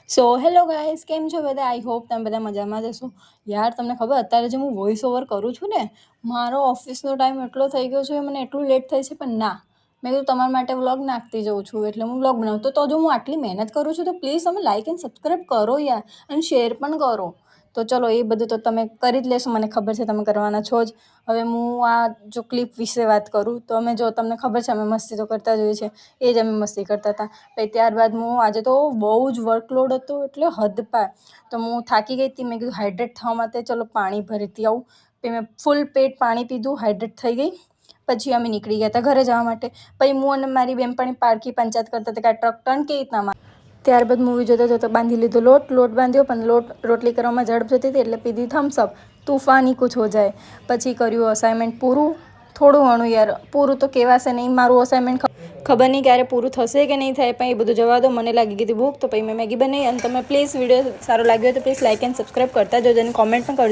So hello guys, કેમ છો બધા? આઈ હોપ તમે બધા મજામાં જ હશો. યાર, તમને ખબર અત્યારે જે હું વોઇસ ઓવર કરું છું ને, મારો ઓફિસનો ટાઈમ એટલો થઈ ગયો છે, મને એટલું લેટ થાય છે. પણ ના, મેં કીધું તમારા માટે વ્લોગ નાખતી જઉં છું, એટલે હું વ્લોગ બનાવું. તો જો હું આટલી મહેનત કરું છું તો પ્લીઝ તમે લાઇક એન્ડ સબસ્ક્રાઈબ કરો યાર, અને શેર પણ કરો. તો ચલો, એ બધું તો તમે કરી જ લેશો, મને ખબર છે તમે કરવાના છો જ. હવે હું આ જો ક્લિપ વિશે વાત કરું તો અમે જો તમને ખબર છે અમે મસ્તી તો કરતા જ હોઈએ છીએ, એ જ અમે મસ્તી કરતા હતા. પછી ત્યારબાદ હું આજે તો બહુ જ વર્કલોડ હતો, એટલે હદ પાર. તો હું થાકી ગઈ હતી, મેં કીધું હાઇડ્રેટ થવા માટે ચલો પાણી ભરીતી આવું. પછી મેં ફૂલ પેટ પાણી પીધું, હાઇડ્રેટ થઈ ગઈ. પછી અમે નીકળી ગયા હતા ઘરે જવા માટે. પછી હું અને મારી બેનપણી પારકી પંચાયત કરતા હતા કે આ ટ્રક ટર્ન કેવી રીતના. ત્યારબાદ મૂવી જોતા જોતા બાંધી લીધો લોટ બાંધ્યો, પણ રોટલી કરવામાં ઝડપ જતી હતી એટલે પીધી થમ્સઅપ. તૂફાની કુછ હો જાય. પછી કર્યું અસાઇનમેન્ટ પૂરું, થોડું ઘણું યાર. પૂરું તો કહેવાશે નહીં, મારું અસાઇનમેન્ટ ખબર નહીં ક્યારે પૂરું થશે કે નહીં થાય. પણ એ બધું જવા દો, મને લાગી ગઈ હતી ભૂખ, તો પછી મેં મેગી બનાવી. અને તમે પ્લીઝ વિડીયો સારો લાગ્યો તો પ્લીઝ લાઇક એન્ડ સબસ્ક્રાઈબ કરતા જજો અને કોમેન્ટ પણ કરજો.